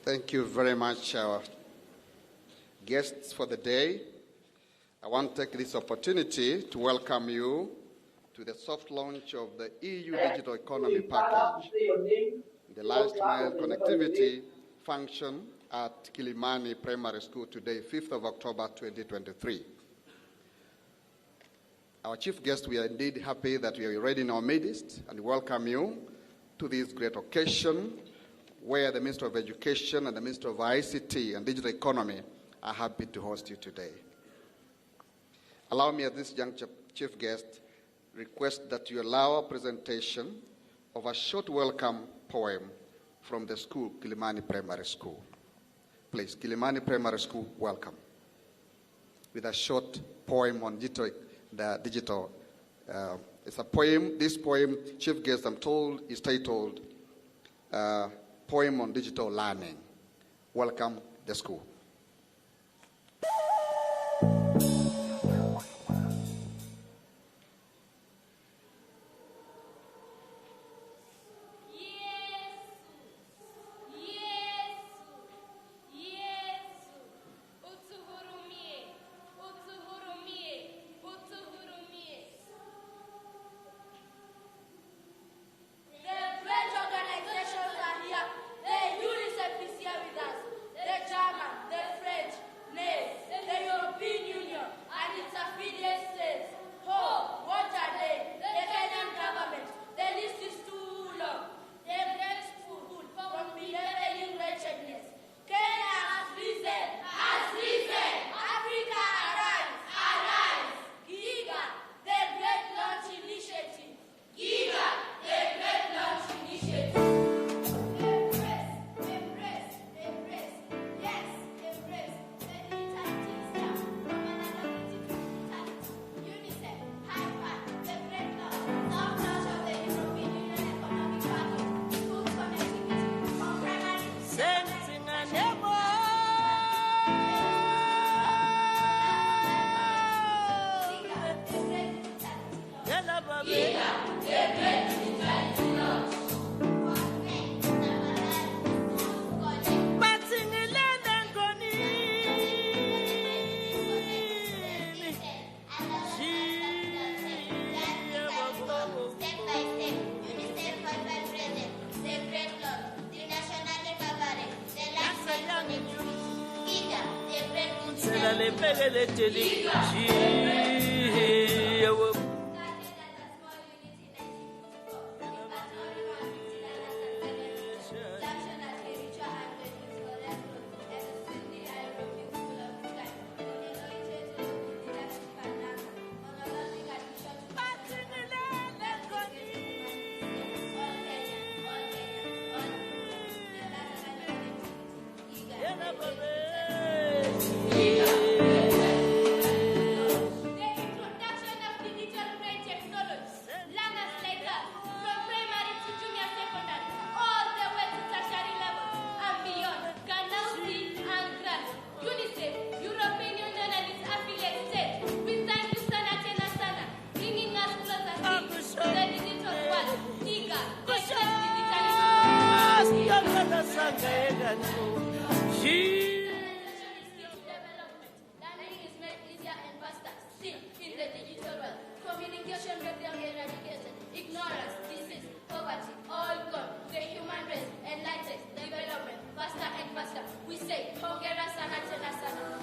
Thank you very much, our guests for the day. I want to take this opportunity to welcome you to the soft launch of the EU Digital Economy Package, the last mile connectivity function at Kilimani Primary School today, 5th of October 2023. Our chief guest, we are indeed happy that we are already in our midst and welcome you to this great occasion where the Minister of Education and the Minister of ICT and Digital Economy are happy to host you today. Allow me at this juncture, chief guest, request that you allow a presentation of a short welcome poem from the school, Kilimani Primary School. Please, Kilimani Primary School, welcome. With a short poem on digital. It's a poem. This poem, chief guest, I'm told, is titled Poem on Digital Learning. Welcome the school.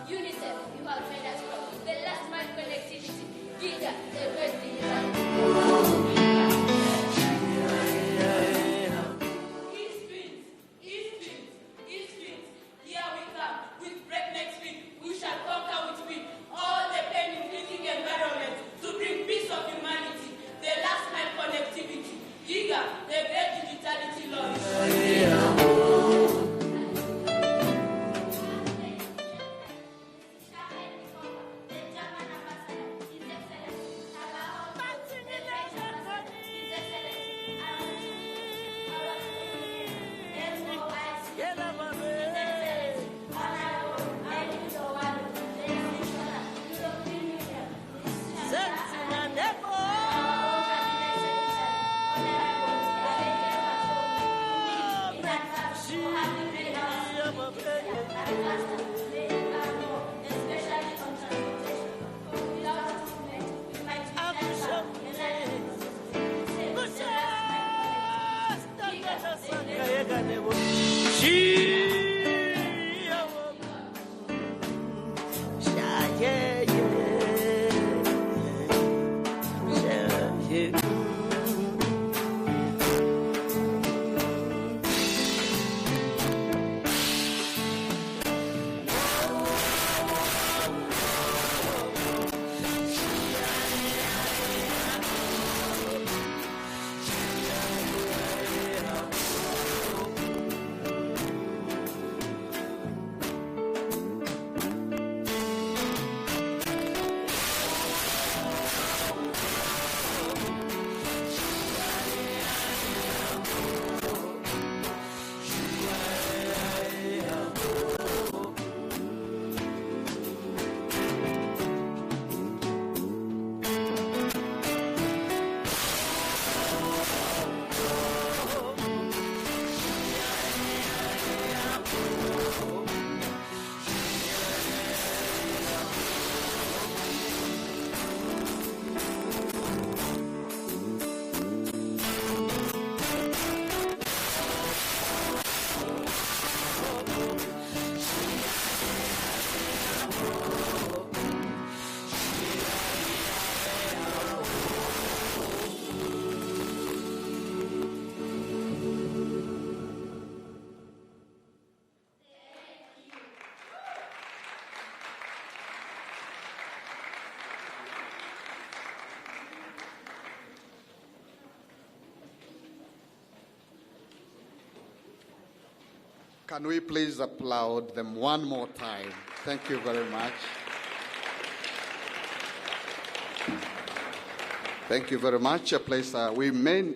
UNICEF, you have made us proud. The last mile connectivity. GIGA, the great E-screens. Here we come. Can we please applaud them one more time? Thank you very much. Thank you very much. Please, we may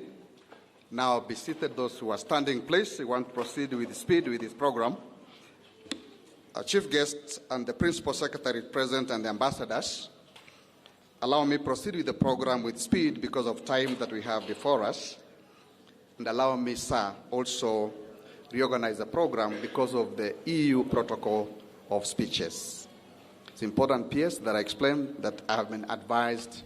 now be seated. Those who are standing, please. We want to proceed with speed with this program. Our chief guests and the principal secretary present and the ambassadors. Allow me to proceed with the program with speed because of time that we have before us. And allow me, sir, also reorganize the program because of the EU protocol of speeches. It's important, PS, that I explain that I have been advised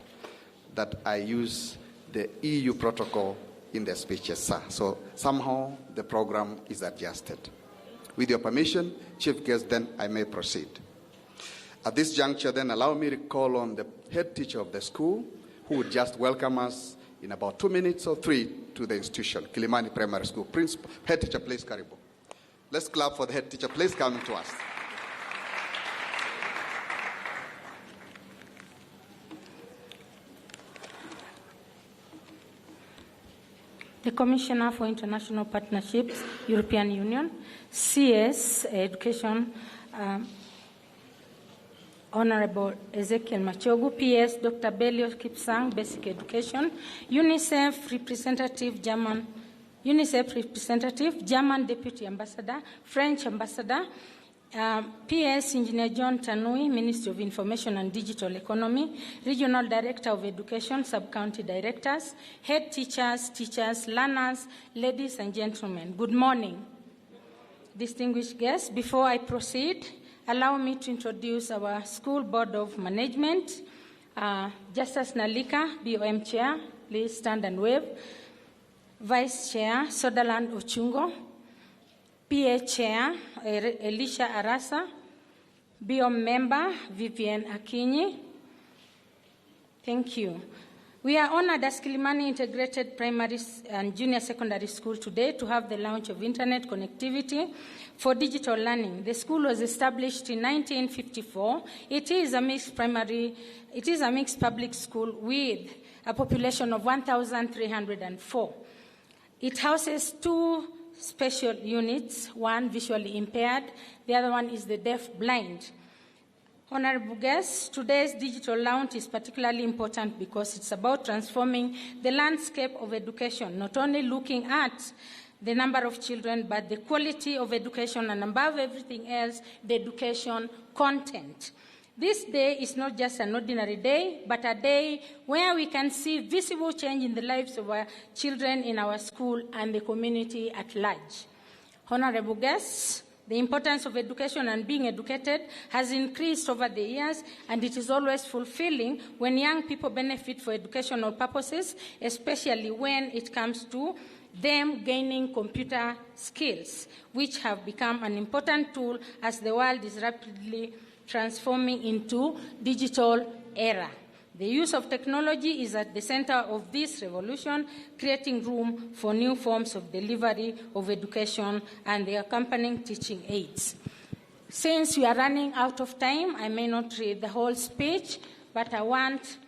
that I use the EU protocol in the speeches, sir. So somehow the program is adjusted. With your permission, chief guest, then I may proceed. At this juncture, then, allow me to call on the head teacher of the school, who would just welcome us in about 2 minutes or 3 to the institution, Kilimani Primary School. Principal, head teacher, please, Karibu. Let's clap for the head teacher, please, coming to us. The Commissioner for International Partnerships, European Union, CS Education, Honorable Ezekiel Machogu, PS Dr. Belio Kipsang, Basic Education, UNICEF Representative, German Deputy Ambassador, French Ambassador, PS Engineer John Tanui, Ministry of Information and Digital Economy, Regional Director of Education, Sub-County Directors, Head Teachers, Teachers, Learners, ladies and gentlemen, good morning. Distinguished guests, before I proceed, allow me to introduce our School Board of Management. Justice Nalika, BOM Chair, please stand and wave. Vice Chair, Sodaland Ochungo. PA Chair, Elisha Arasa. BOM Member, Vivian Akinyi. Thank you. We are honored as Kilimani Integrated Primary and Junior Secondary School today to have the launch of internet connectivity for digital learning. The school was established in 1954. It is a mixed public school with a population of 1,304. It houses 2 special units, one visually impaired, the other one is the deaf-blind. Honorable guests, today's digital launch is particularly important because it's about transforming the landscape of education, not only looking at the number of children, but the quality of education, and above everything else, the education content. This day is not just an ordinary day, but a day where we can see visible change in the lives of our children in our school and the community at large. Honorable guests, The importance of education and being educated has increased over the years, and it is always fulfilling when young people benefit for educational purposes, especially when it comes to them gaining computer skills, which have become an important tool as the world is rapidly transforming into digital era. The use of technology is at the center of this revolution, creating room for new forms of delivery of education and the accompanying teaching aids. Since we are running out of time, I may not read the whole speech, but I want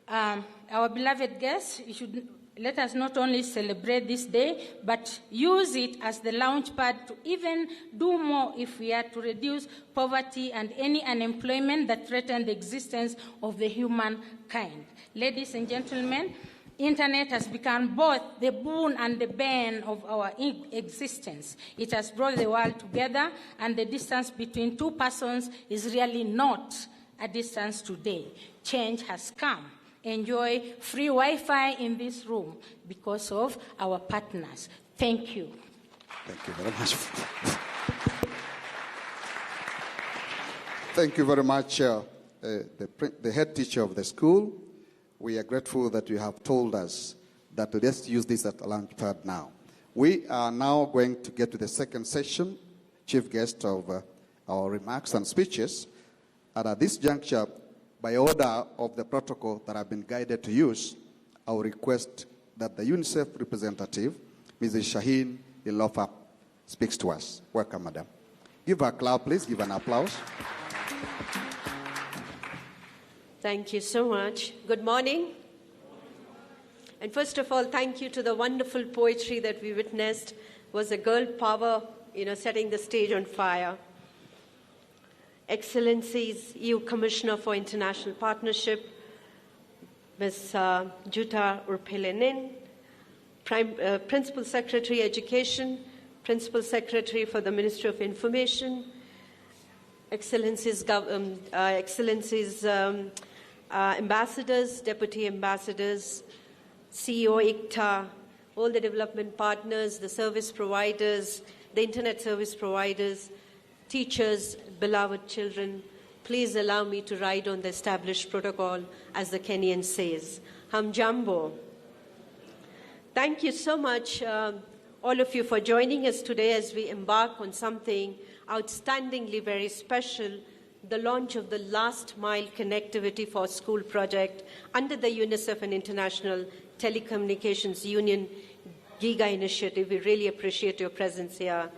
our beloved guests, you should let us not only celebrate this day, but use it as the launch pad to even do more if we are to reduce poverty and any unemployment that threaten the existence of the humankind. Ladies and gentlemen, Internet has become both the boon and the bane of our existence. It has brought the world together, and the distance between two persons is really not a distance today. Change has come. Enjoy free Wi-Fi in this room because of our partners. Thank you. Thank you very much. Thank you very much, the head teacher of the school. We are grateful that you have told us that let's use this at a launch pad now. We are now going to get to the second session, chief guest of our remarks and speeches. And at this juncture, by order of the protocol that I've been guided to use, I will request that the UNICEF representative, Mrs. Shaheen Ilofa, speaks to us. Welcome, madam. Give her a clap, please. Give her an applause. Thank you so much. Good morning. And first of all, thank you to the wonderful poetry that we witnessed. It was a girl power, setting the stage on fire. Excellencies, EU Commissioner for International Partnership, Ms. Jutta Urpilainen, Principal Secretary Education, Principal Secretary for the Ministry of Information, Excellencies, Ambassadors, Deputy Ambassadors, CEO ICTA, all the development partners, the service providers, the Internet service providers, teachers, beloved children, please allow me to ride on the established protocol, as the Kenyan says. Hamjambo. Thank you so much, all of you, for joining us today as we embark on something outstandingly very special, the launch of the Last Mile Connectivity for School project under the UNICEF and International Telecommunications Union GIGA initiative. We really appreciate your presence here.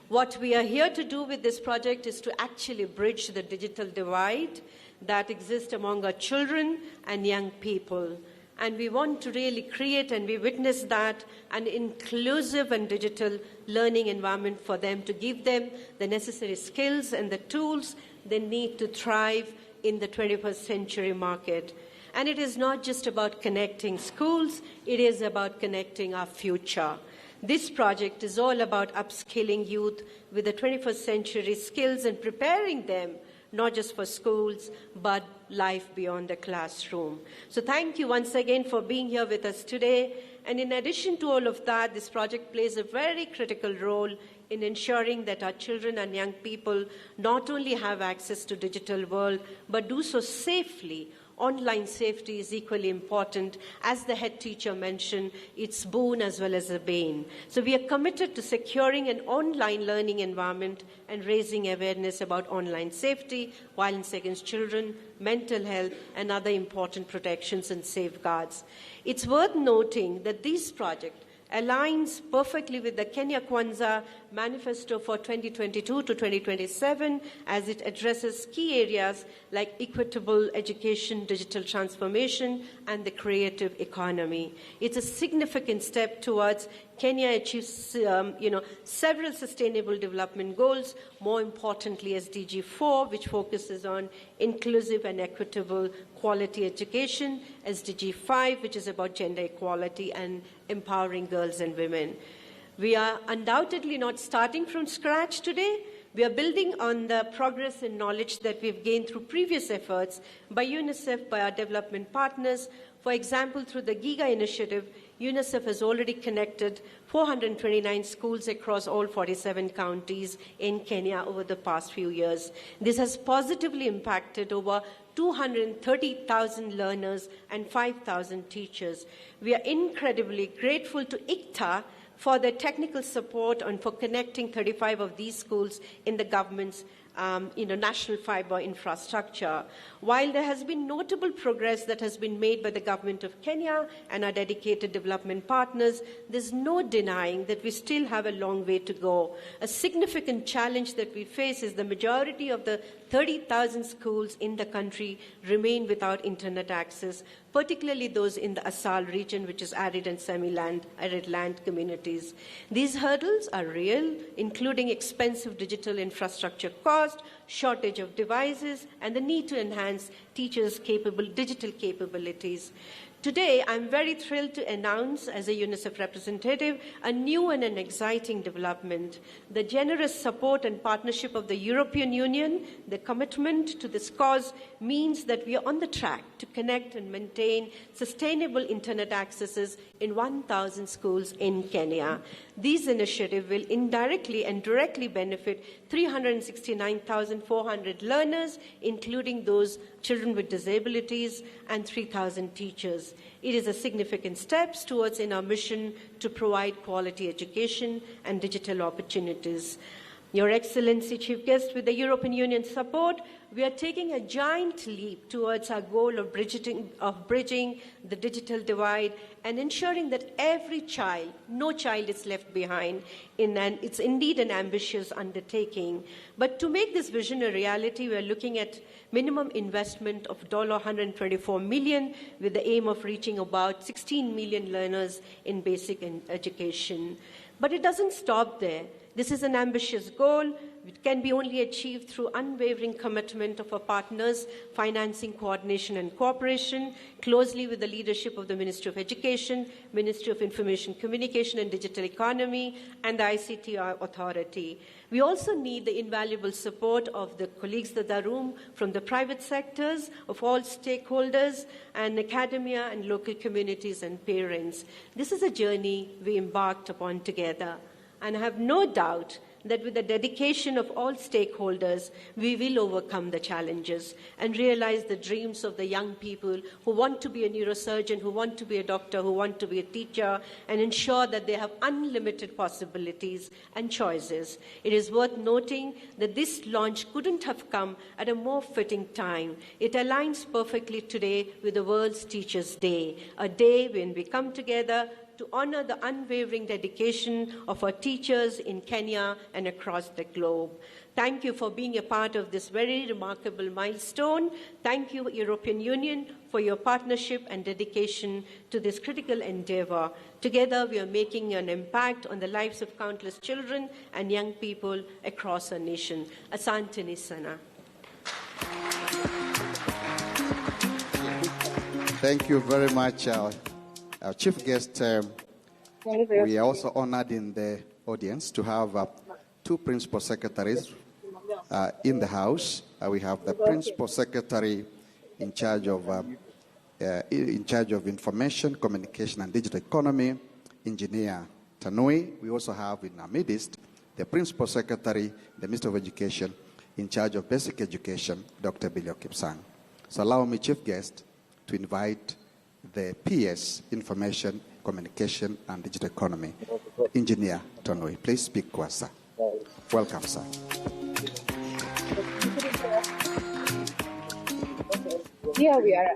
What we are here to do with this project is to actually bridge the digital divide that exists among our children and young people. And we want to really create, and we witness that, an inclusive and digital learning environment for them, to give them the necessary skills and the tools they need to thrive in the 21st century market. And it is not just about connecting schools, it is about connecting our future. This project is all about upskilling youth with the 21st century skills and preparing them not just for schools, but life beyond the classroom. So thank you once again for being here with us today. And in addition to all of that, this project plays a very critical role in ensuring that our children and young people not only have access to digital world, but do so safely. Online safety is equally important. As the head teacher mentioned, it's boon as well as a bane. So we are committed to securing an online learning environment and raising awareness about online safety, violence against children, mental health, and other important protections and safeguards. It's worth noting that this project aligns perfectly with the Kenya Kwanza Manifesto for 2022 to 2027, as it addresses key areas like equitable education, digital transformation, and the creative economy. It's a significant step towards Kenya achieves several sustainable development goals, more importantly SDG 4, which focuses on inclusive and equitable quality education, SDG 5, which is about gender equality and empowering girls and women. We are undoubtedly not starting from scratch today. We are building on the progress and knowledge that we've gained through previous efforts by UNICEF, by our development partners. For example, through the GIGA initiative, UNICEF has already connected 429 schools across all 47 counties in Kenya over the past few years. This has positively impacted over 230,000 learners and 5,000 teachers. We are incredibly grateful to ICTA for their technical support and for connecting 35 of these schools in the government's national fiber infrastructure. While there has been notable progress that has been made by the government of Kenya and our dedicated development partners, there's no denying that we still have a long way to go. A significant challenge that we face is the majority of the 30,000 schools in the country remain without internet access, particularly those in the Asal region, which is arid and semi-arid land communities. These hurdles are real, including expensive digital infrastructure cost, shortage of devices, and the need to enhance teachers' digital capabilities. Today, I'm very thrilled to announce, as a UNICEF representative, a new and an exciting development. The generous support and partnership of the European Union, the commitment to this cause, means that we are on the track to connect and maintain sustainable internet accesses in 1,000 schools in Kenya. These initiatives will indirectly and directly benefit 369,400 learners, including those children with disabilities, and 3,000 teachers. It is a significant step towards our mission to provide quality education and digital opportunities. Your Excellency, Chief Guest, with the European Union's support, we are taking a giant leap towards our goal of bridging the digital divide and ensuring that every child, no child is left behind. It's indeed an ambitious undertaking. But to make this vision a reality, we are looking at minimum investment of $124 million with the aim of reaching about 16 million learners in basic education. But it doesn't stop there. This is an ambitious goal. It can be only achieved through unwavering commitment of our partners, financing, coordination, and cooperation, closely with the leadership of the Ministry of Education, Ministry of Information Communication and Digital Economy, and the ICT Authority. We also need the invaluable support of the colleagues in the room from the private sectors, of all stakeholders, and academia and local communities and parents. This is a journey we embarked upon together. And I have no doubt that with the dedication of all stakeholders, we will overcome the challenges and realize the dreams of the young people who want to be a neurosurgeon, who want to be a doctor, who want to be a teacher, and ensure that they have unlimited possibilities and choices. It is worth noting that this launch couldn't have come at a more fitting time. It aligns perfectly today with the World's Teachers' Day, a day when we come together to honor the unwavering dedication of our teachers in Kenya and across the globe. Thank you for being a part of this very remarkable milestone. Thank you, European Union, for your partnership and dedication to this critical endeavor. Together, we are making an impact on the lives of countless children and young people across our nation. Asante ni sana. Thank you very much, our Chief Guest. We are also honored in the audience to have two Principal Secretaries in the House. We have the Principal Secretary in charge of Information, Communication and Digital Economy, Engineer Tanui. We also have in our midst the Principal Secretary, the Minister of Education, in charge of Basic Education, Dr. Bilio Kipsang. So allow me, Chief Guest, to invite the PS, Information, Communication and Digital Economy, Engineer Tanui. Please speak to us, sir. Welcome, sir. Here we are.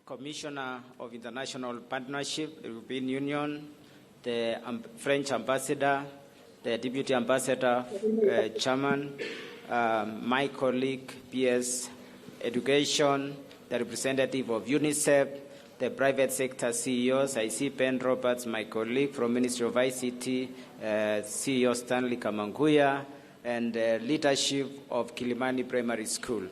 Commissioner of International Partnership, European Union, the French Ambassador, the Deputy Ambassador, Chairman, my colleague, PS Education, the representative of UNICEF, the private sector CEOs. I see Ben Roberts, my colleague from Ministry of ICT, CEO Stanley Kamanguya, and leadership of Kilimani Primary School.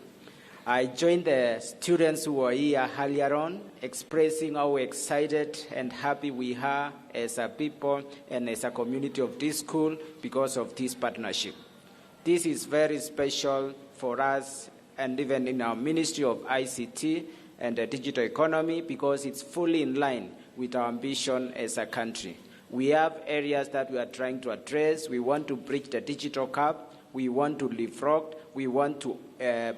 I joined the students who were here earlier on, expressing how excited and happy we are as a people and as a community of this school because of this partnership. This is very special for us and even in our Ministry of ICT and the Digital Economy because it's fully in line with our ambition as a country. We have areas that we are trying to address. We want to bridge the digital gap. We want to leapfrog. We want to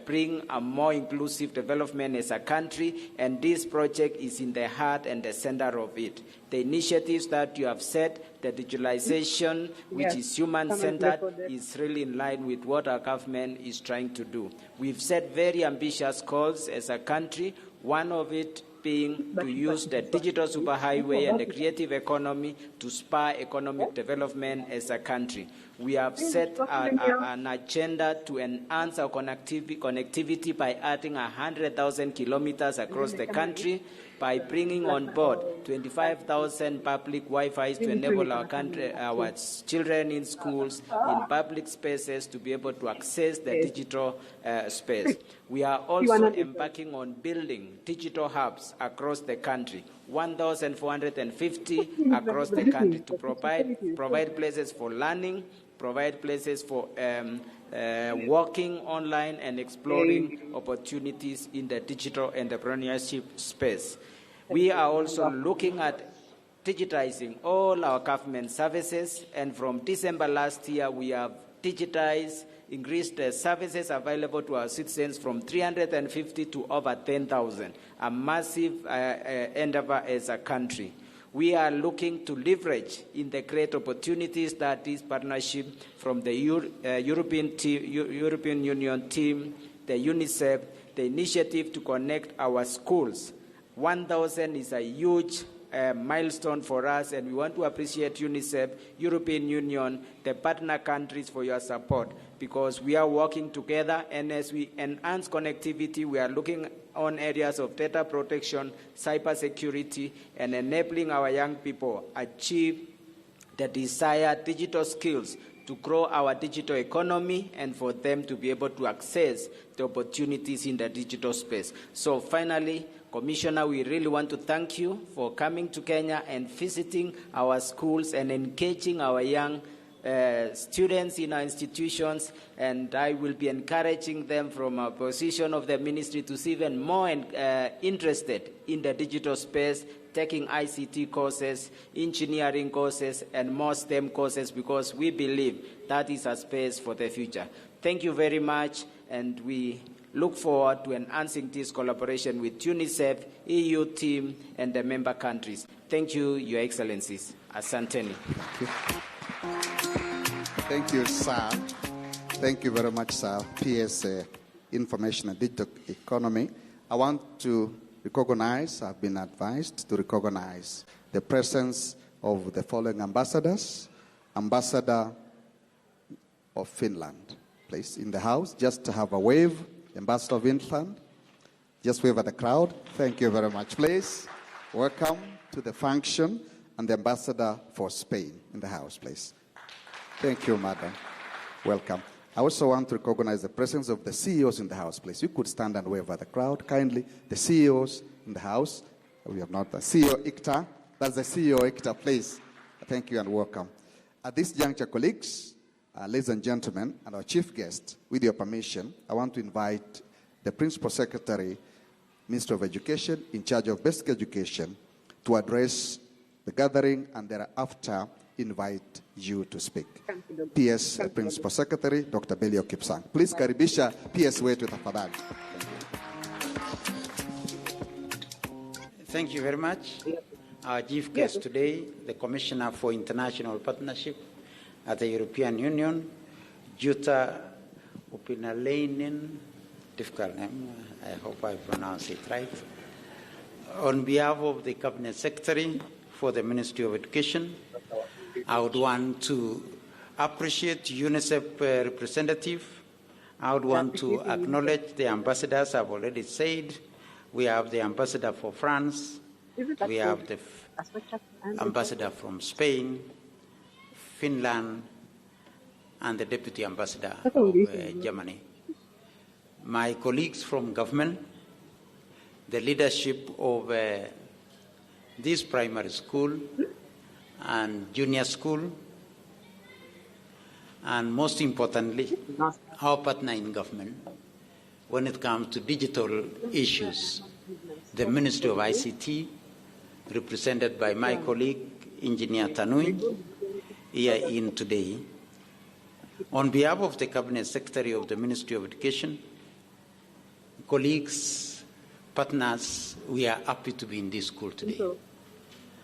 bring a more inclusive development as a country, and this project is in the heart and the center of it. The initiatives that you have set, the digitalization, which is human-centered, is really in line with what our government is trying to do. We've set very ambitious goals as a country, one of it being to use the digital superhighway and the creative economy to spur economic development as a country. We have set an agenda to enhance our connectivity by adding 100,000 kilometers across the country, by bringing on board 25,000 public Wi-Fis to enable our children in schools, in public spaces, to be able to access the digital space. We are also embarking on building digital hubs across the country, 1,450 across the country, to provide places for learning, provide places for working online and exploring opportunities in the digital entrepreneurship space. We are also looking at digitizing all our government services, and from December last year, we have increased the services available to our citizens from 350 to over 10,000, a massive endeavor as a country. We are looking to leverage in the great opportunities that this partnership from the European Union team, the UNICEF, the initiative to connect our schools. 1,000 is a huge milestone for us, and we want to appreciate UNICEF, European Union, the partner countries for your support, because we are working together, and as we enhance connectivity, we are looking on areas of data protection, cybersecurity, and enabling our young people achieve the desired digital skills to grow our digital economy and for them to be able to access the opportunities in the digital space. So finally, Commissioner, we really want to thank you for coming to Kenya and visiting our schools and engaging our young students in our institutions, and I will be encouraging them from a position of the ministry to see even more interested in the digital space, taking ICT courses, engineering courses, and more STEM courses, because we believe that is a space for the future. Thank you very much, and we look forward to enhancing this collaboration with UNICEF, EU team, and the member countries. Thank you, Your Excellencies. Asanteni. Thank you, sir. Thank you very much, sir. PS Information and Digital Economy. I want to recognize, I've been advised to recognize the presence of the following ambassadors. Ambassador of Finland, please, in the house, just to have a wave. Ambassador of Finland, just wave at the crowd. Thank you very much, please. Welcome to the function. And the ambassador for Spain in the house, please. Thank you, madam. Welcome. I also want to recognize the presence of the CEOs in the house, please. You could stand and wave at the crowd, kindly. The CEOs in the house. We have not the CEO ICTA. That's the CEO ICTA, please. Thank you and welcome. At this juncture, colleagues, ladies and gentlemen, and our chief guest, with your permission, I want to invite the Principal Secretary, Minister of Education, in charge of basic education, to address the gathering, and thereafter invite you to speak. PS Principal Secretary, Dr. Belio Kipsang. Please karibisha PS wetu tafadhali. Thank you very much. Our chief guest today, the Commissioner for International Partnership at the European Union, Jutta Urpilainen, difficult name, I hope I pronounce it right. On behalf of the Cabinet Secretary for the Ministry of Education, I would want to appreciate UNICEF representative. I would want to acknowledge the ambassadors I've already said. We have the ambassador for France. We have the ambassador from Spain, Finland, and the deputy ambassador of Germany. My colleagues from government, the leadership of this primary school and junior school, and most importantly, our partner in government when it comes to digital issues, the Ministry of ICT, represented by my colleague, Engineer Tanui, here in today. On behalf of the Cabinet Secretary of the Ministry of Education, colleagues, partners, we are happy to be in this school today.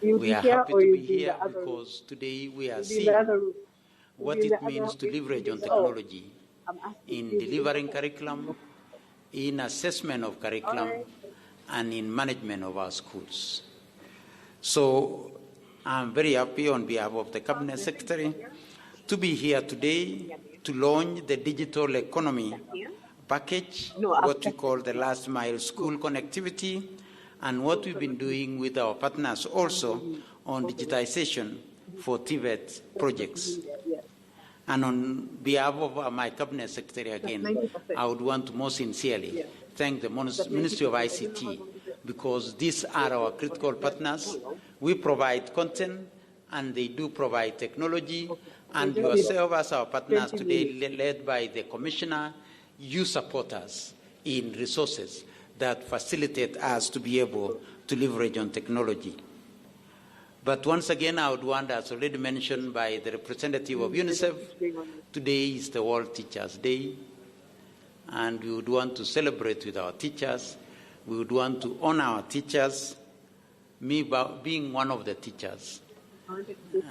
We are happy to be here because today we are seeing what it means to leverage on technology in delivering curriculum, in assessment of curriculum, and in management of our schools. So I'm very happy on behalf of the Cabinet Secretary to be here today to launch the digital economy package, what we call the last mile school connectivity, and what we've been doing with our partners also on digitization for TVET projects. And on behalf of my Cabinet Secretary again, I would want to most sincerely thank the Ministry of ICT, because these are our critical partners. We provide content and they do provide technology, and yourself as our partners today, led by the Commissioner, you support us in resources that facilitate us to be able to leverage on technology. But once again, I would want, as already mentioned by the representative of UNICEF, today is the World Teachers' Day, and we would want to celebrate with our teachers. We would want to honor our teachers, me being one of the teachers.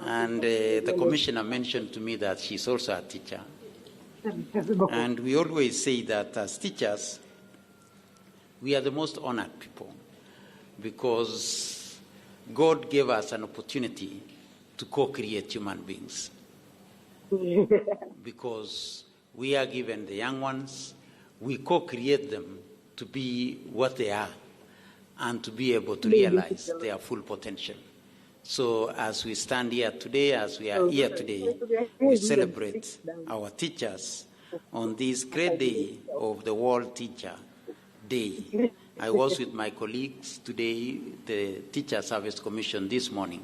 And the Commissioner mentioned to me that she's also a teacher. And we always say that as teachers, we are the most honored people, because God gave us an opportunity to co-create human beings. Because we are given the young ones, we co-create them to be what they are and to be able to realize their full potential. So as we stand here today, as we are here today, we celebrate our teachers on this great day of the World Teacher Day. I was with my colleagues today, the Teacher Service Commission, this morning,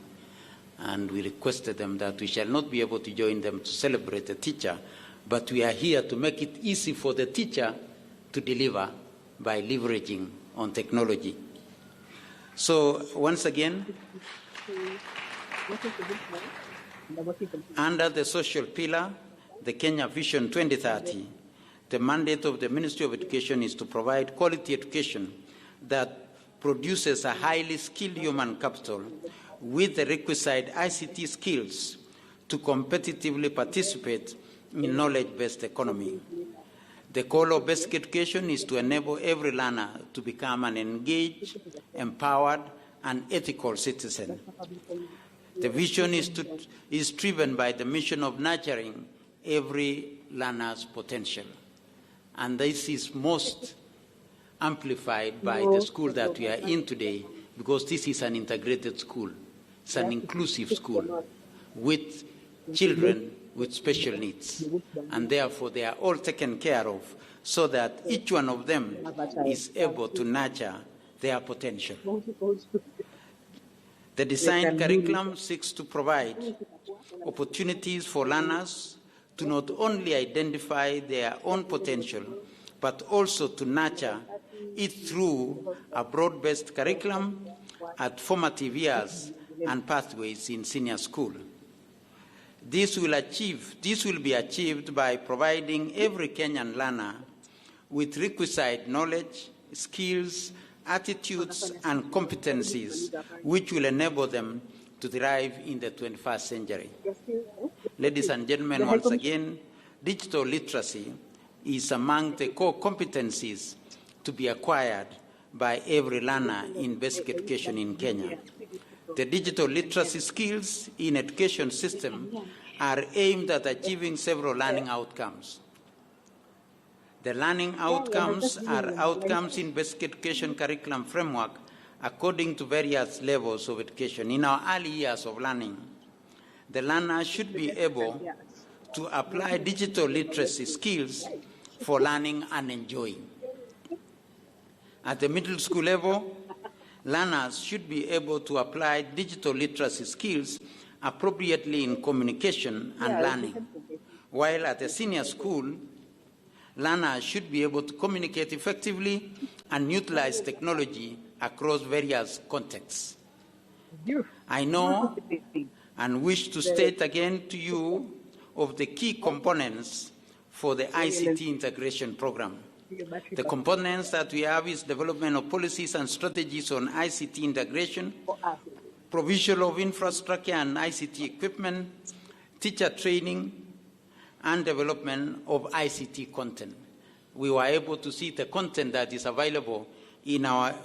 and we requested them that we shall not be able to join them to celebrate the teacher, but we are here to make it easy for the teacher to deliver by leveraging on technology. So once again, under the social pillar, the Kenya Vision 2030, the mandate of the Ministry of Education is to provide quality education that produces a highly skilled human capital with the requisite ICT skills to competitively participate in knowledge-based economy. The goal of basic education is to enable every learner to become an engaged, empowered, and ethical citizen. The vision is driven by the mission of nurturing every learner's potential. And this is most amplified by the school that we are in today, because this is an integrated school. It's an inclusive school with children with special needs. And therefore, they are all taken care of so that each one of them is able to nurture their potential. The design curriculum seeks to provide opportunities for learners to not only identify their own potential, but also to nurture it through a broad-based curriculum at formative years and pathways in senior school. This will be achieved by providing every Kenyan learner with requisite knowledge, skills, attitudes, and competencies which will enable them to thrive in the 21st century. Ladies and gentlemen, once again, digital literacy is among the core competencies to be acquired by every learner in basic education in Kenya. The digital literacy skills in education system are aimed at achieving several learning outcomes. The learning outcomes are outcomes in basic education curriculum framework according to various levels of education. In our early years of learning, the learner should be able to apply digital literacy skills for learning and enjoying. At the middle school level, learners should be able to apply digital literacy skills appropriately in communication and learning, while at the senior school, learners should be able to communicate effectively and utilize technology across various contexts. I know and wish to state again to you of the key components for the ICT integration program. The components that we have is development of policies and strategies on ICT integration, provision of infrastructure and ICT equipment, teacher training, and development of ICT content. We were able to see the content that is available in our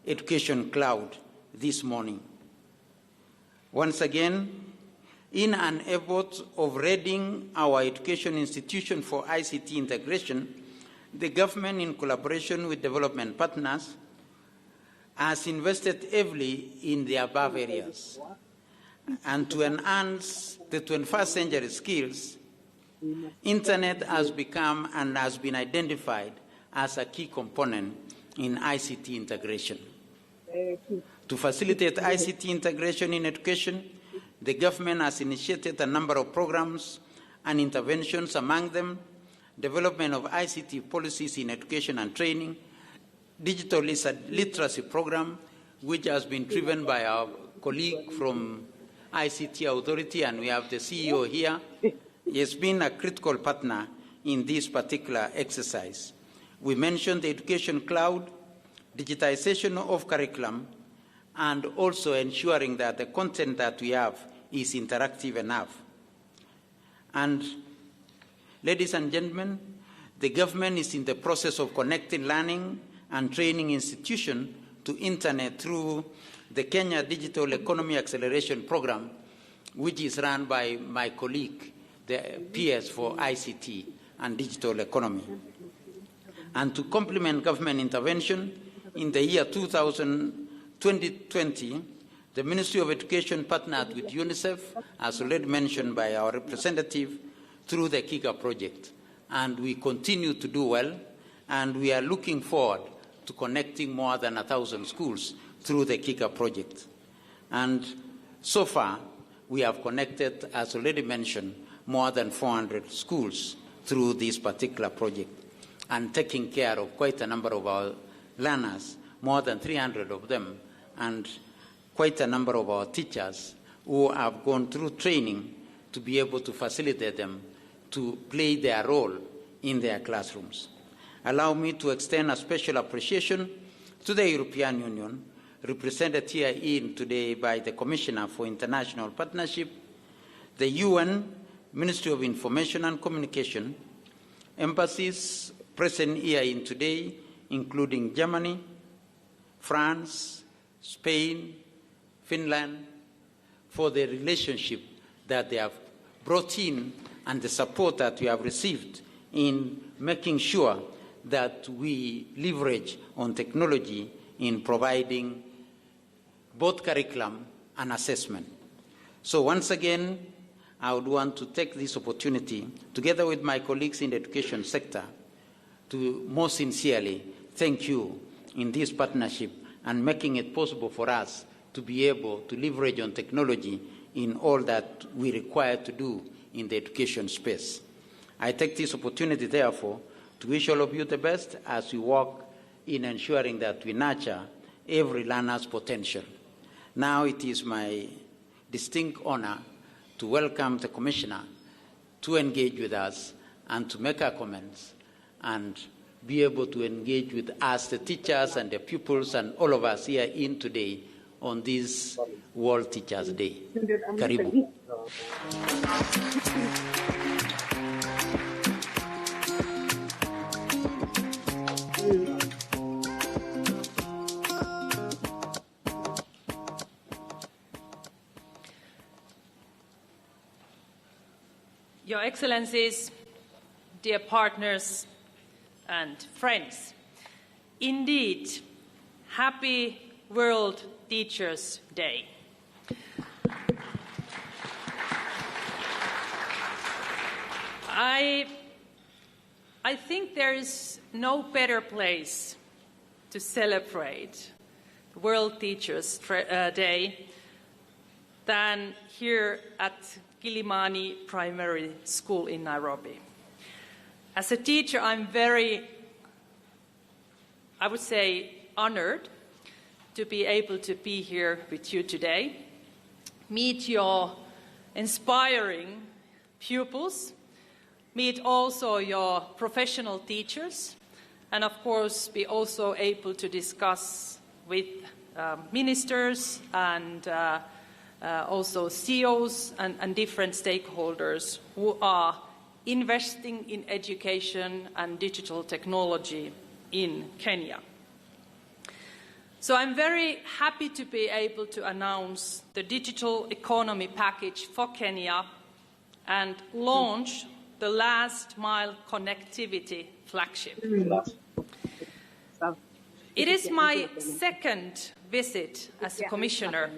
education cloud this morning. Once again, in an effort of readying our education institution for ICT integration, the government, in collaboration with development partners, has invested heavily in the above areas. And to enhance the 21st century skills, Internet has become and has been identified as a key component in ICT integration. To facilitate ICT integration in education, the government has initiated a number of programs and interventions, among them development of ICT policies in education and training, digital literacy program, which has been driven by our colleague from ICT Authority, and we have the CEO here. He has been a critical partner in this particular exercise. We mentioned the education cloud, digitization of curriculum, and also ensuring that the content that we have is interactive enough. And ladies and gentlemen, the government is in the process of connecting learning and training institutions to Internet through the Kenya Digital Economy Acceleration Program, which is run by my colleague, the PS for ICT and Digital Economy. And to complement government intervention, in the year 2020, the Ministry of Education partnered with UNICEF, as already mentioned by our representative, through the GIGA project. And we continue to do well, and we are looking forward to connecting more than 1,000 schools through the GIGA project. And so far, we have connected, as already mentioned, more than 400 schools through this particular project, and taking care of quite a number of our learners, more than 300 of them, and quite a number of our teachers who have gone through training to be able to facilitate them to play their role in their classrooms. Allow me to extend a special appreciation to the European Union, represented here in today by the Commissioner for International Partnership, the UN, Ministry of Information and Communication, embassies present here in today, including Germany, France, Spain, Finland, for the relationship that they have brought in and the support that we have received in making sure that we leverage on technology in providing both curriculum and assessment. So once again, I would want to take this opportunity, together with my colleagues in the education sector, to most sincerely thank you in this partnership and making it possible for us to be able to leverage on technology in all that we require to do in the education space. I take this opportunity, therefore, to wish all of you the best as we work in ensuring that we nurture every learner's potential. Now it is my distinct honor to welcome the Commissioner to engage with us and to make our comments and be able to engage with us, the teachers and the pupils and all of us here in today on this World Teachers' Day. Karibu. Your Excellencies, dear partners and friends, indeed, happy World Teachers' Day. I think there is no better place to celebrate World Teachers' Day than here at Kilimani Primary School in Nairobi. As a teacher, I'm very, I would say, honored to be able to be here with you today, meet your inspiring pupils, meet also your professional teachers, and of course be also able to discuss with ministers and also CEOs and different stakeholders who are investing in education and digital technology in Kenya. So I'm very happy to be able to announce the digital economy package for Kenya and launch the last mile connectivity flagship. It is my second visit as a commissioner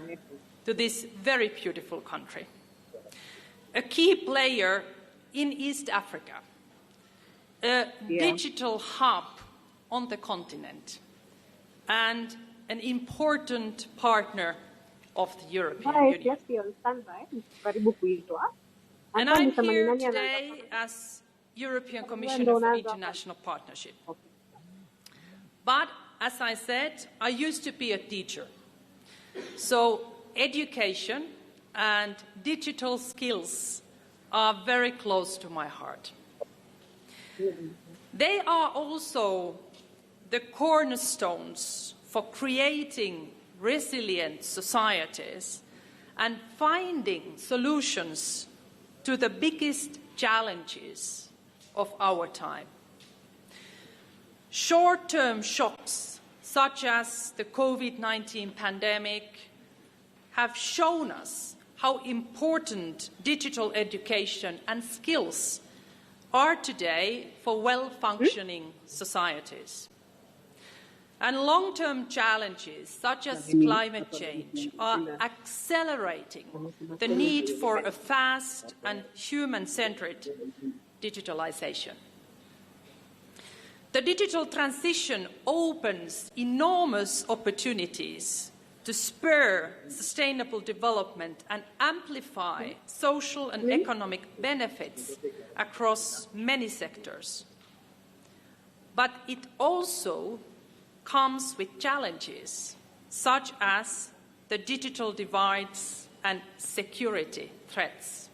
to this very beautiful country, a key player in East Africa, a digital hub on the continent, and an important partner of the European Union. And I'm here today as European Commissioner for International Partnership. But, as I said, I used to be a teacher. So education and digital skills are very close to my heart. They are also the cornerstones for creating resilient societies and finding solutions to the biggest challenges of our time. Short-term shocks, such as the COVID-19 pandemic, have shown us how important digital education and skills are today for well-functioning societies. And long-term challenges, such as climate change, are accelerating the need for a fast and human-centered digitalization. The digital transition opens enormous opportunities to spur sustainable development and amplify social and economic benefits across many sectors. But it also comes with challenges, such as the digital divides and security threats.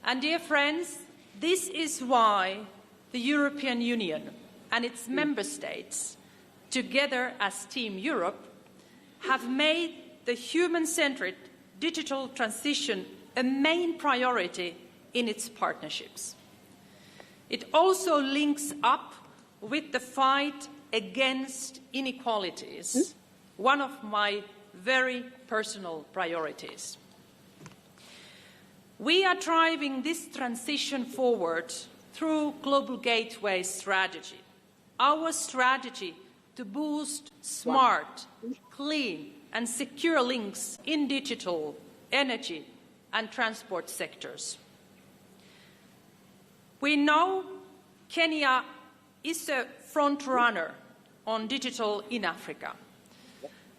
And dear friends, this is why the European Union and its member states, together as Team Europe, have made the human-centered digital transition a main priority in its partnerships. It also links up with the fight against inequalities, one of my very personal priorities. We are driving this transition forward through Global Gateway strategy, our strategy to boost smart, clean and secure links in digital, energy and transport sectors. We know Kenya is a front runner on digital in Africa.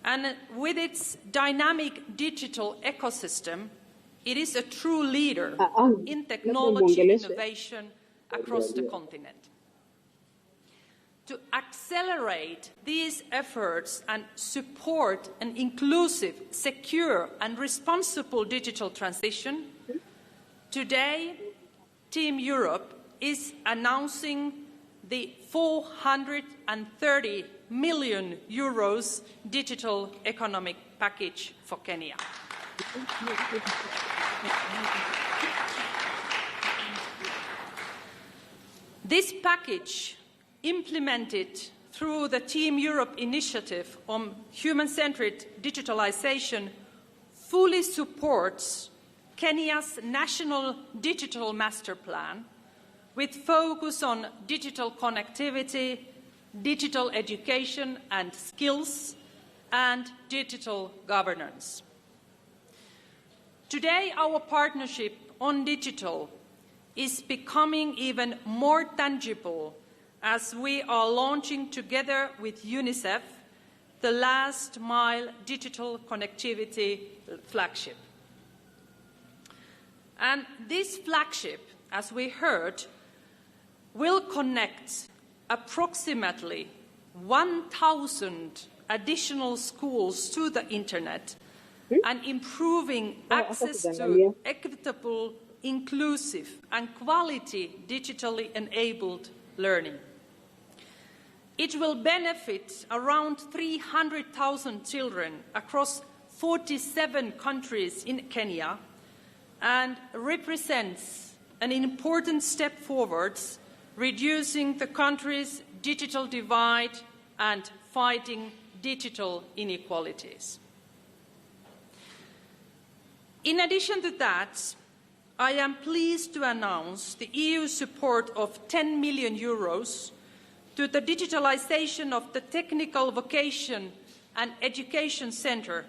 And with its dynamic digital ecosystem, it is a true leader in technology innovation across the continent. To accelerate these efforts and support an inclusive, secure and responsible digital transition, today Team Europe is announcing the €430 million digital economic package for Kenya. This package, implemented through the Team Europe initiative on human-centered digitalization, fully supports Kenya's national digital master plan with focus on digital connectivity, digital education and skills, and digital governance. Today, our partnership on digital is becoming even more tangible as we are launching together with UNICEF the last mile digital connectivity flagship. And this flagship, as we heard, will connect approximately 1,000 additional schools to the internet and improving access to equitable, inclusive and quality digitally enabled learning. It will benefit around 300,000 children across 47 countries in Kenya and represents an important step forwards, reducing the country's digital divide and fighting digital inequalities. In addition to that, I am pleased to announce the EU support of 10 million euros to the digitalization of the Technical Vocation and Education Centre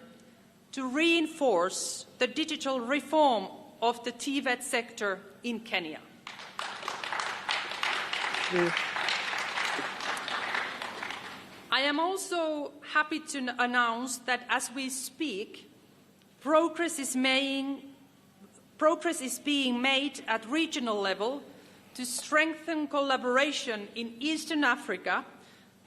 to reinforce the digital reform of the TVET sector in Kenya. I am also happy to announce that as we speak, progress is being made at regional level to strengthen collaboration in Eastern Africa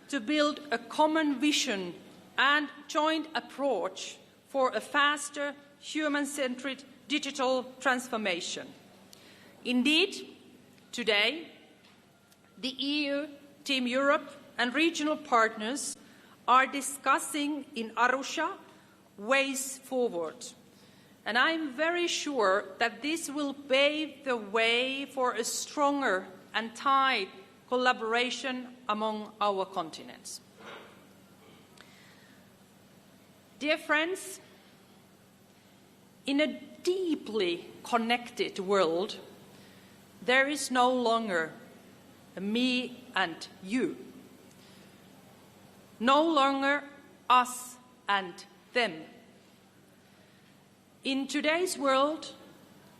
to build a common vision and joint approach for a faster, human-centered digital transformation. Indeed, today, the EU, Team Europe and regional partners are discussing in Arusha ways forward. And I'm very sure that this will pave the way for a stronger and tight collaboration among our continents. Dear friends, in a deeply connected world, there is no longer a me and you. No longer us and them. In today's world,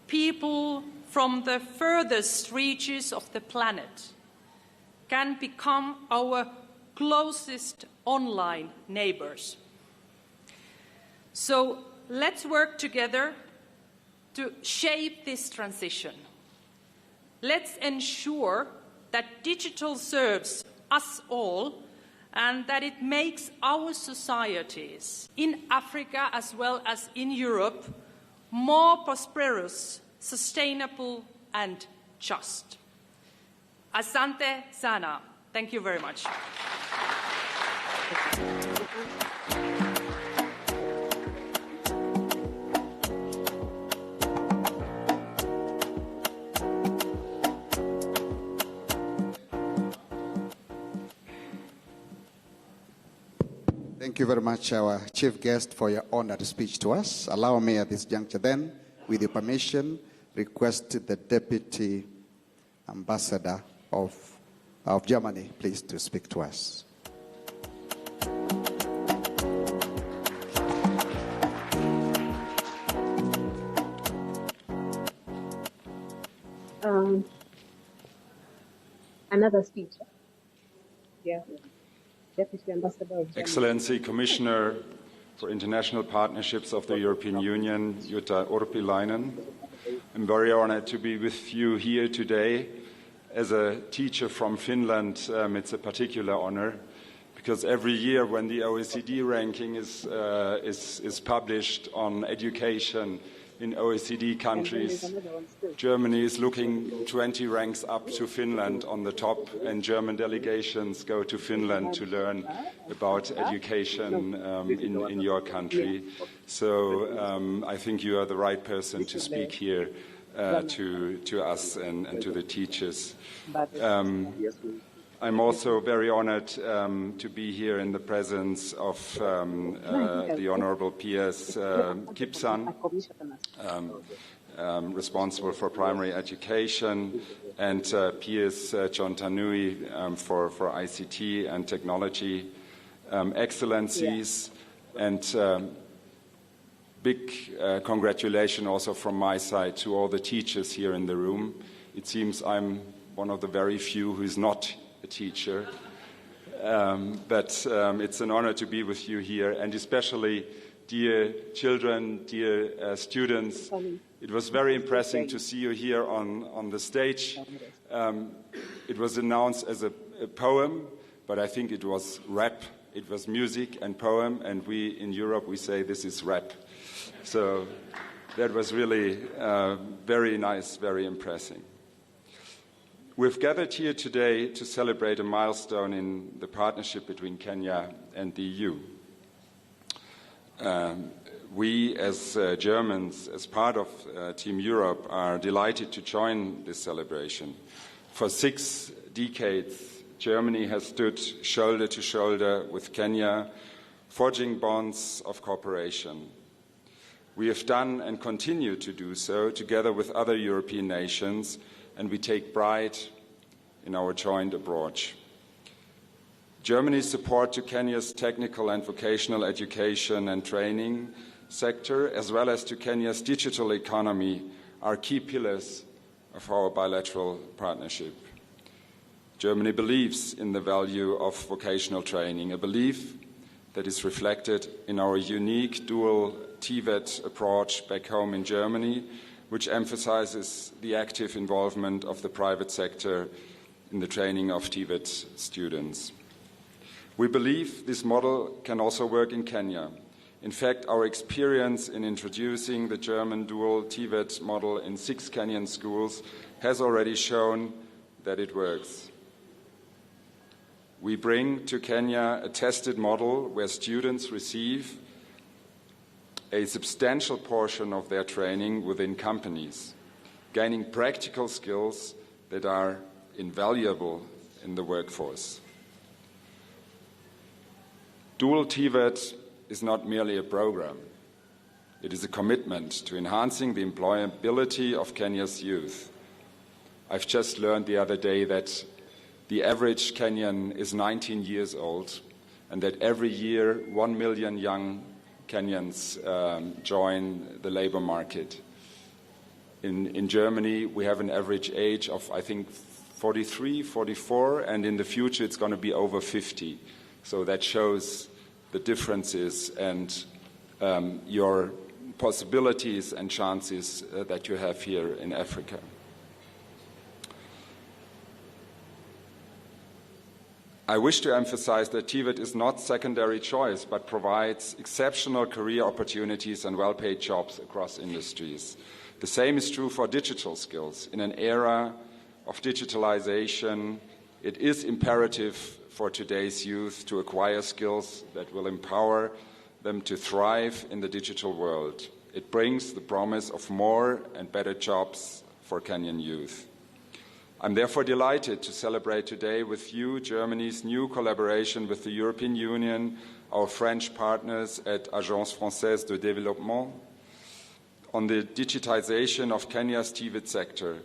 people from the furthest reaches of the planet can become our closest online neighbors. So let's work together to shape this transition. Let's ensure that digital serves us all and that it makes our societies in Africa as well as in Europe more prosperous, sustainable and just. Asante sana. Thank you very much. Thank you very much, our chief guest, for your honored speech to us. Allow me at this juncture then, with your permission, request the Deputy Ambassador of Germany, please, to speak to us. Another speech. Yeah. Deputy Ambassador of Germany. Excellency, Commissioner for International Partnerships of the European Union, Jutta Urpilainen. I'm very honored to be with you here today. As a teacher from Finland, it's a particular honor because every year when the OECD ranking is published on education in OECD countries, Germany is looking 20 ranks up to Finland on the top, and German delegations go to Finland to learn about education in your country. So I think you are the right person to speak here to us and to the teachers. I'm also very honored to be here in the presence of the Honorable P.S. Kipsan, responsible for primary education, and P.S. John Tanui for ICT and technology excellencies. And big congratulations also from my side to all the teachers here in the room. It seems I'm one of the very few who is not a teacher, but it's an honor to be with you here, and especially dear children, dear students. It was very impressive to see you here on the stage. It was announced as a poem, but I think it was rap it was music and poem, and we in Europe, we say this is rap. So that was really very nice, very impressive. We've gathered here today to celebrate a milestone in the partnership between Kenya and the EU. We, as Germans, as part of Team Europe, are delighted to join this celebration. For 6 decades, Germany has stood shoulder to shoulder with Kenya, forging bonds of cooperation. We have done and continue to do so together with other European nations, and we take pride in our joint approach. Germany's support to Kenya's technical and vocational education and training sector, as well as to Kenya's digital economy, are key pillars of our bilateral partnership. Germany believes in the value of vocational training, a belief that is reflected in our unique dual TVET approach back home in Germany, which emphasizes the active involvement of the private sector in the training of TVET students. We believe this model can also work in Kenya. In fact, our experience in introducing the German dual TVET model in 6 Kenyan schools has already shown that it works. We bring to Kenya a tested model where students receive a substantial portion of their training within companies, gaining practical skills that are invaluable in the workforce. Dual TVET is not merely a program. It is a commitment to enhancing the employability of Kenya's youth. I've just learned the other day that the average Kenyan is 19 years old, and that every year 1 million young Kenyans join the labor market. In Germany, we have an average age of, I think, 43, 44, and in the future it's going to be over 50. So that shows the differences and your possibilities and chances that you have here in Africa. I wish to emphasize that TVET is not secondary choice, but provides exceptional career opportunities and well-paid jobs across industries. The same is true for digital skills. In an era of digitalization, it is imperative for today's youth to acquire skills that will empower them to thrive in the digital world. It brings the promise of more and better jobs for Kenyan youth. I'm therefore delighted to celebrate today with you Germany's new collaboration with the European Union, our French partners at Agence Française de Développement, on the digitization of Kenya's TVET sector.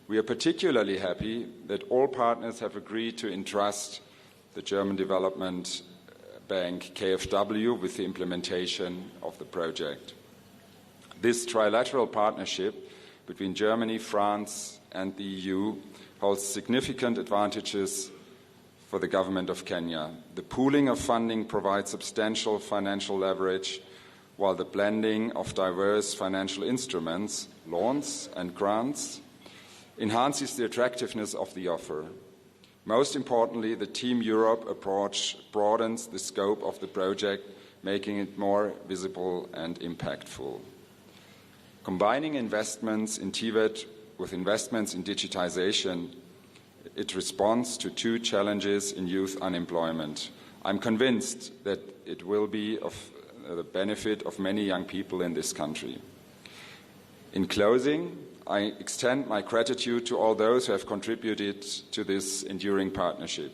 We are particularly happy that all partners have agreed to entrust the German Development Bank, KfW, with the implementation of the project. This trilateral partnership between Germany, France, and the EU holds significant advantages for the government of Kenya. The pooling of funding provides substantial financial leverage, while the blending of diverse financial instruments, loans and grants, enhances the attractiveness of the offer. Most importantly, the Team Europe approach broadens the scope of the project, making it more visible and impactful. Combining investments in TVET with investments in digitization, it responds to 2 challenges in youth unemployment. I'm convinced that it will be of the benefit of many young people in this country. In closing, I extend my gratitude to all those who have contributed to this enduring partnership,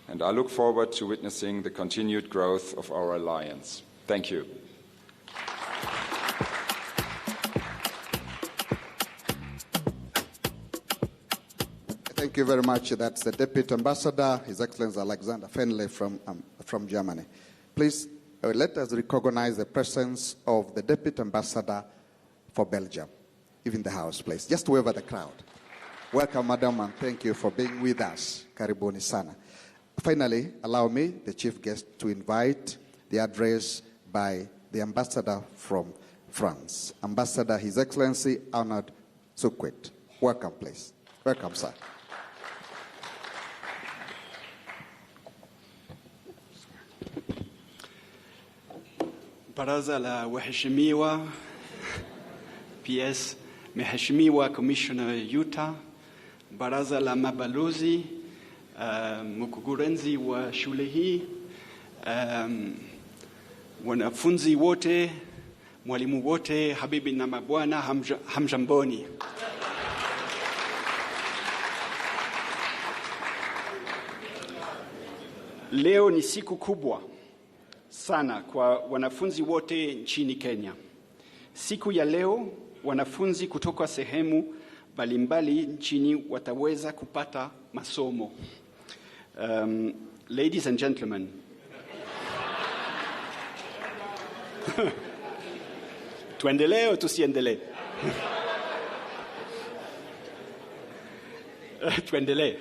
and I look forward to witnessing the continued growth of our alliance. Thank you. Thank you very much. That's the Deputy Ambassador, His Excellency Alexander Fenley from Germany. Please let us recognize the presence of the Deputy Ambassador for Belgium, even the House, please. Just wave at the crowd. Welcome, Madam, and thank you for being with us. Karibuni sana. Finally, allow me, the chief guest, to invite the address by the Ambassador from France. Ambassador, His Excellency Arnaud Souquet. Welcome, please. Welcome, sir. Baraza la Waheshimiwa, PS, Mheshimiwa Commissioner Jutta, Baraza la Mabalozi, mkurugenzi wa shule hii, wanafunzi wote, mwalimu wote, habibi na mabwana, hamjamboni. Leo ni siku kubwa sana kwa wanafunzi wote nchini Kenya. Siku ya leo, wanafunzi kutoka sehemu mbalimbali nchini wataweza kupata masomo. Ladies and gentlemen, tuendelee au tusiendelee? Tuendelee.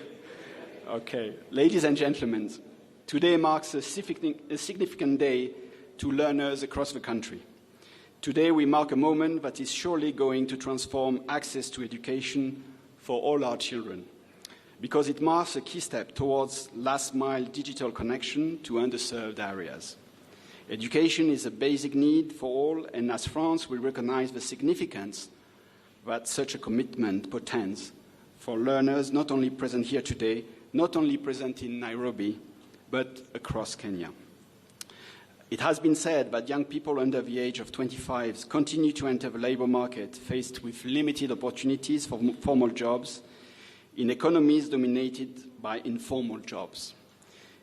Okay. Ladies and gentlemen, today marks a significant day to learners across the country. Today we mark a moment that is surely going to transform access to education for all our children, because it marks a key step towards last-mile digital connection to underserved areas. Education is a basic need for all, and as France, we recognize the significance that such a commitment portends for learners not only present here today, not only present in Nairobi, but across Kenya. It has been said that young people under the age of 25 continue to enter the labor market faced with limited opportunities for formal jobs in economies dominated by informal jobs.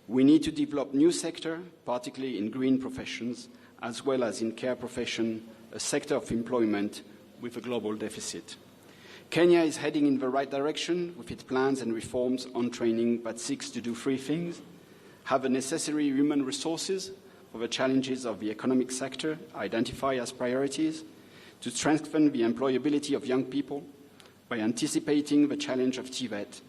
We need to develop new sectors, particularly in green professions, as well as in care profession, a sector of employment with a global deficit. Kenya is heading in the right direction with its plans and reforms on training that seeks to do three things: have the necessary human resources for the challenges of the economic sector identified as priorities, to strengthen the employability of young people by anticipating the challenge of TVET,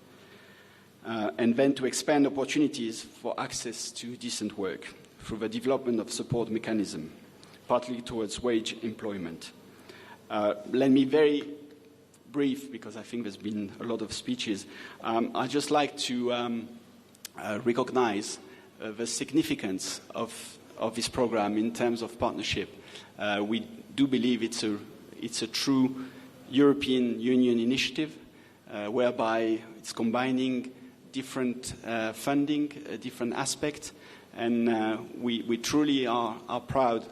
and then to expand opportunities for access to decent work through the development of support mechanisms, partly towards wage employment. Let me very brief, because I think there's been a lot of speeches. I'd just like to recognize the significance of this program in terms of partnership. We do believe it's a true European Union initiative whereby it's combining different funding, different aspects, and we truly are proud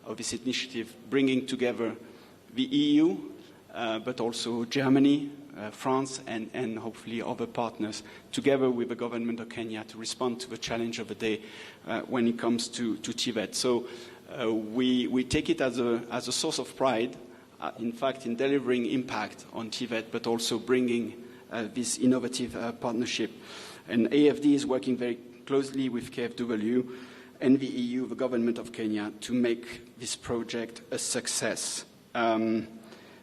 of this initiative, bringing together the EU, but also Germany, France, and hopefully other partners, together with the government of Kenya, to respond to the challenge of the day when it comes to TVET. So we take it as a source of pride, in fact, in delivering impact on TVET, but also bringing this innovative partnership. And AFD is working very closely with KfW and the EU, the government of Kenya, to make this project a success.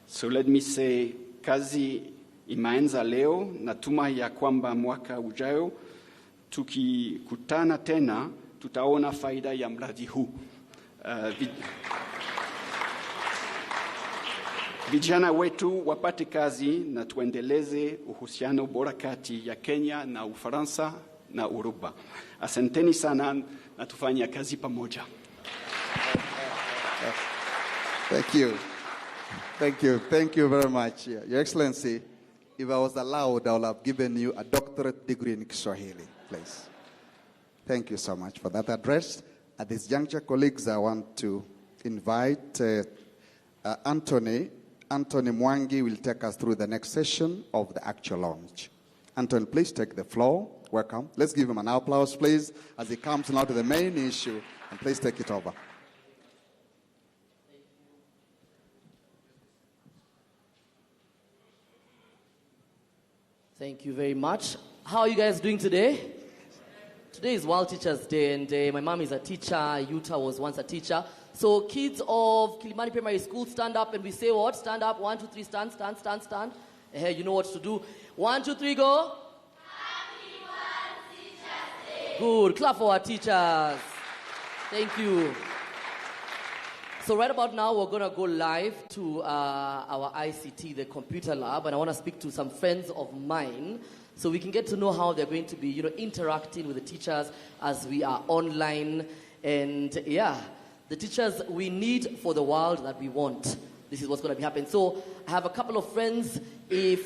So let me say, kazi imeanza leo, natumai ya kwamba mwaka ujao tukikutana tena tutaona faida ya mradi huu. Vijana wetu wapate kazi na tuendeleze uhusiano bora kati ya Kenya na Ufaransa na Uruba. Asanteni sana na tufanye kazi pamoja. Thank you. Thank you. Thank you very much. Your Excellency, if I was allowed, I would have given you a doctorate degree in Kiswahili, please. Thank you so much for that address. At this juncture, colleagues, I want to invite Anthony Mwangi will take us through the next session of the actual launch. Anthony, please take the floor. Welcome. Let's give him an applause, please, as he comes now to the main issue, and please take it over. Thank you very much. How are you guys doing today? Today is World Teachers Day, and my mom is a teacher. Jutta was once a teacher. So kids of Kilimani Primary School, stand up and we say what? Stand up. 1, 2, 3, stand, stand, stand, stand. You know what to do. 1, 2, 3, go. Happy World Teachers Day. Good. Clap for our teachers. Thank you. So right about now, we're going to go live to our ICT, the computer lab, and I want to speak to some friends of mine so we can get to know how they're going to be, interacting with the teachers as we are online. And yeah, the teachers we need for the world that we want. This is what's going to be happening. So I have a couple of friends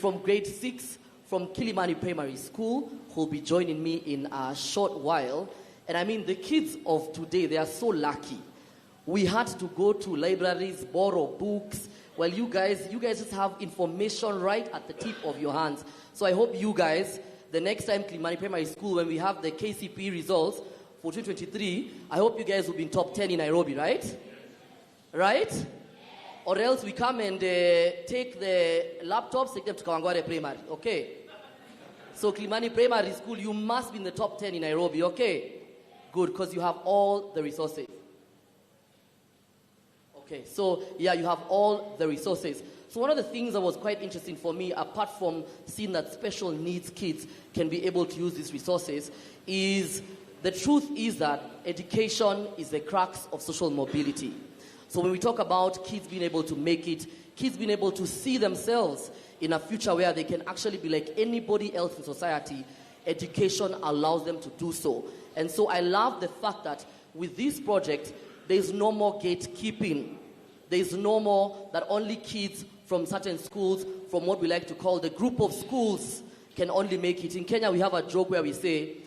from grade 6 from Kilimani Primary School who will be joining me in a short while. And I mean, the kids of today, they are so lucky. We had to go to libraries, borrow books. Well, you guys just have information right at the tip of your hands. So I hope you guys, the next time Kilimani Primary School, when we have the KCPE results for 2023, I hope you guys will be in top 10 in Nairobi, right? Right? Or else we come and take the laptops, take them to Kawangware Primary, okay? So Kilimani Primary School, you must be in the top 10 in Nairobi, okay? Good, because you have all the resources. Okay, so yeah, you have all the resources. So one of the things that was quite interesting for me, apart from seeing that special needs kids can be able to use these resources, is the truth is that education is the crux of social mobility. So when we talk about kids being able to make it, kids being able to see themselves in a future where they can actually be like anybody else in society, education allows them to do so. And so I love the fact that with this project, there's no more gatekeeping. There's no more that only kids from certain schools, from what we like to call the group of schools, can only make it. In Kenya, we have a joke where we say,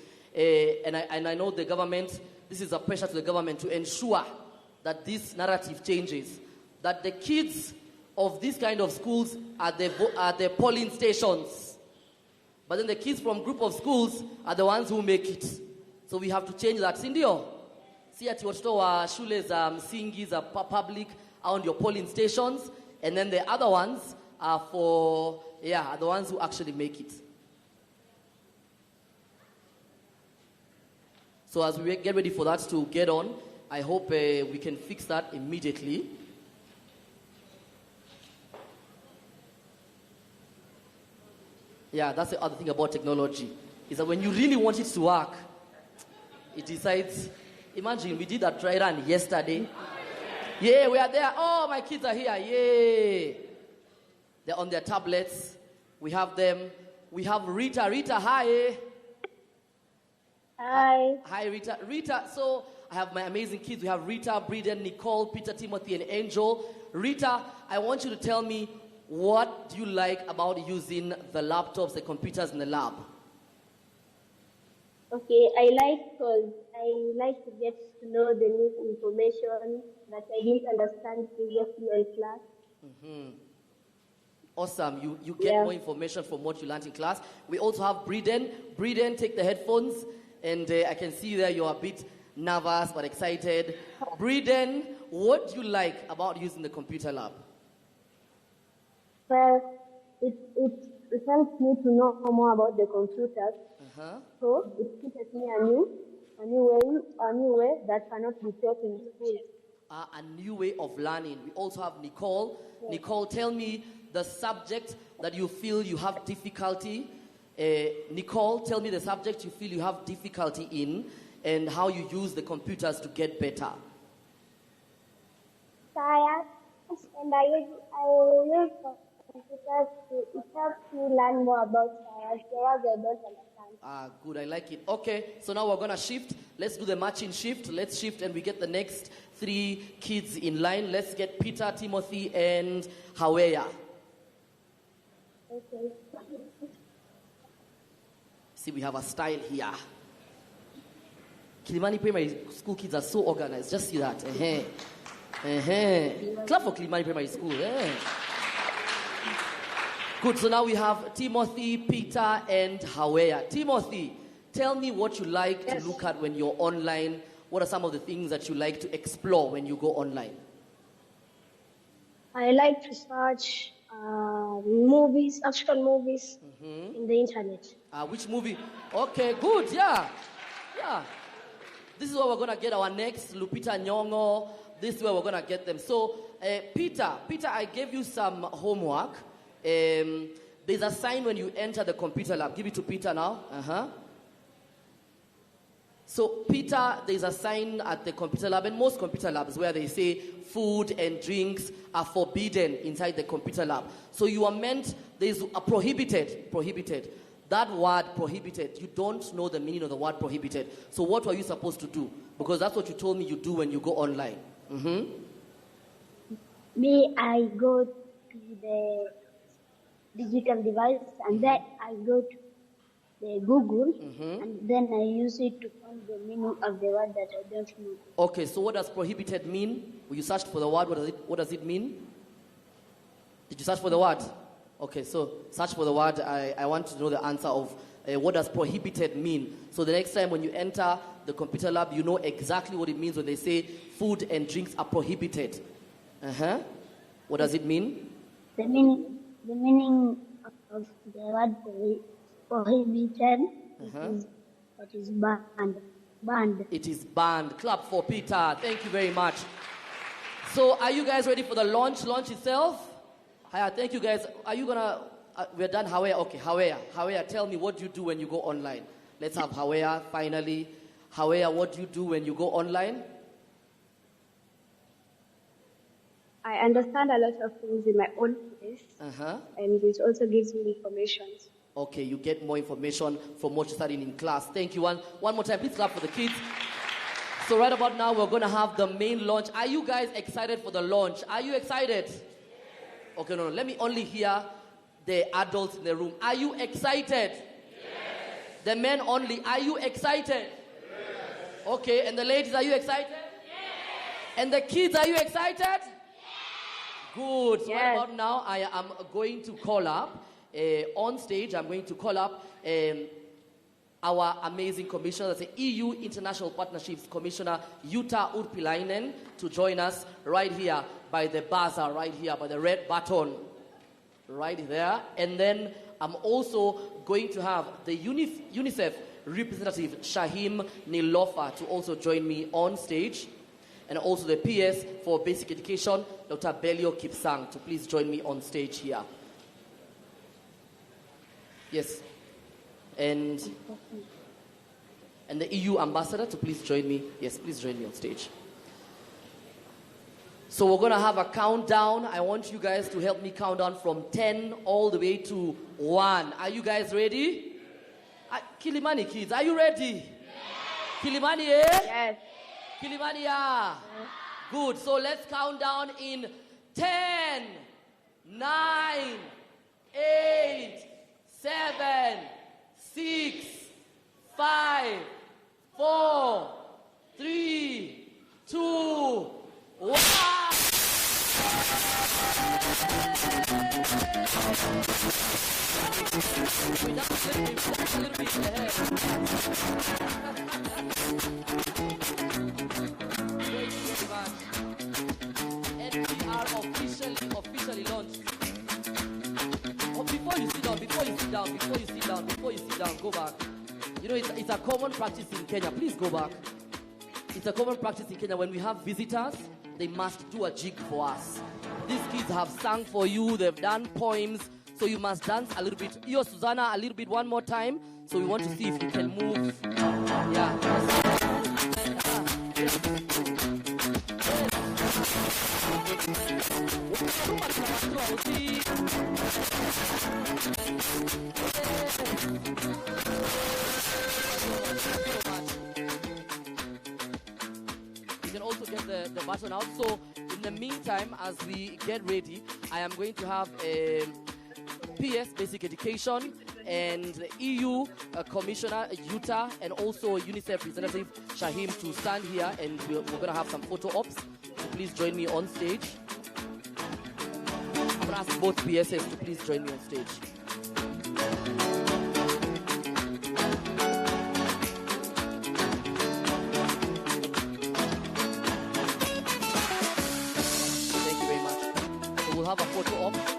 and I know the government, this is a pressure to the government to ensure that this narrative changes, that the kids of this kind of schools are the polling stations. But then the kids from group of schools are the ones who make it. So we have to change that. Sindio? Si ati watoto wa shule za msingi za public are on your polling stations, and then the other ones are for, the ones who actually make it. So as we get ready for that to get on, I hope we can fix that immediately. Yeah, that's the other thing about technology, is that when you really want it to work, it decides. Imagine we did a dry run yesterday. Yeah, we are there. Oh, my kids are here. Yay. They're on their tablets. We have them. We have Rita. Rita, hi. Hi. Hi, Rita. Rita, so I have my amazing kids. We have Rita, Breeden, Nicole, Peter, Timothy, and Angel. Rita, I want you to tell me, what do you like about using the laptops, the computers in the lab? Okay, I like to get to know the new information that I didn't understand previously in class. Mm-hmm. Awesome. You get more information from what you learned in class. We also have Breeden. Breeden, take the headphones. And I can see there you're a bit nervous but excited. Breeden, what do you like about using the computer lab? Well, it helps me to know more about the computers. So it teaches me a new way that cannot be taught in school. A new way of learning. We also have Nicole. Yes. Nicole, tell me the subject that you feel you have difficulty. Nicole, tell me the subject you feel you have difficulty in and how you use the computers to get better. Science, and I use computers to help me learn more about science, whereas I don't understand. Good, I like it. Okay, so now we're going to shift. Let's do the matching shift. Let's shift and we get the next 3 kids in line. Let's get Peter, Timothy, and Haweya. Okay. See, we have a style here. Kilimani Primary School kids are so organized. Just see that. Clap for Kilimani Primary School. Good, so now we have Timothy, Peter, and Haweya. Timothy, tell me what you like to look at when you're online. What are some of the things that you like to explore when you go online? I like to search movies, African movies in the internet. Which movie? Okay, good, yeah. This is where we're going to get our next Lupita Nyong'o. This is where we're going to get them. So, Peter, I gave you some homework. There's a sign when you enter the computer lab. Give it to Peter now. So, Peter, there's a sign at the computer lab, and most computer labs where they say food and drinks are forbidden inside the computer lab. So you are meant, there's a prohibited. That word prohibited, you don't know the meaning of the word prohibited. So what were you supposed to do? Because that's what you told me you do when you go online. Me, I go to the digital device and then I go to the Google and then I use it to find the meaning of the word that I don't know. Okay, so what does prohibited mean? When you searched for the word, what does it mean? Did you search for the word? Okay, so search for the word. I want to know the answer of what does prohibited mean. So the next time when you enter the computer lab, you know exactly what it means when they say food and drinks are prohibited. What does it mean? The meaning of the word prohibited that is banned. Banned. It is banned. Clap for Peter. Thank you very much. So are you guys ready for the launch itself? Hiya, thank you guys. Are you gonna, we're done, Hawea. Okay, Hawea, tell me what you do when you go online. Let's have Hawea finally. Hawea, what do you do when you go online? I understand a lot of things in my own place, and it also gives me information. Okay, you get more information from what you're studying in class. Thank you. One more time, please clap for the kids. So right about now, we're going to have the main launch. Are you guys excited for the launch? Are you excited? Yes. Okay, no, let me only hear the adults in the room. Are you excited? Yes. The men only. Are you excited? Yes. Okay, and the ladies, are you excited? Yes. And the kids, are you excited? Yes. Good. So right about now, I am going to call up, on stage, I'm going to call up our amazing commissioner, that's the EU International Partnerships Commissioner, Jutta Urpilainen, to join us right here by the buzzer, right here by the red button, right there. And then I'm also going to have the UNICEF representative, Shahim Nilofa, to also join me on stage. And also the PS for Basic Education, Dr. Belio Kipsang, to please join me on stage here. Yes. And the EU ambassador to please join me. Yes, please join me on stage. So we're going to have a countdown. I want you guys to help me count down from 10 all the way to 1. Are you guys ready? Kilimani kids, are you ready? Yes. Kilimani, eh? Yes. Kilimani, yeah. Yes. Good. So let's count down in 10, 9, 8, 7, 6, 5, 4, 3, 2, 1. And we are officially launched. Oh, before you sit down, go back. You know, it's a common practice in Kenya. Please go back. It's a common practice in Kenya. When we have visitors, they must do a jig for us. These kids have sung for you. They've done poems. So you must dance a little bit. Yo, Susanna, a little bit one more time. So we want to see if you can move. Yeah. You can also get the button out. So in the meantime, as we get ready, I am going to have a PS, Basic Education, and the EU Commissioner, Jutta, and also UNICEF representative, Shahim, to stand here, and we're going to have some photo ops. So please join me on stage. I'm going to ask both PSs to please join me on stage. Thank you very much. So we'll have a photo op.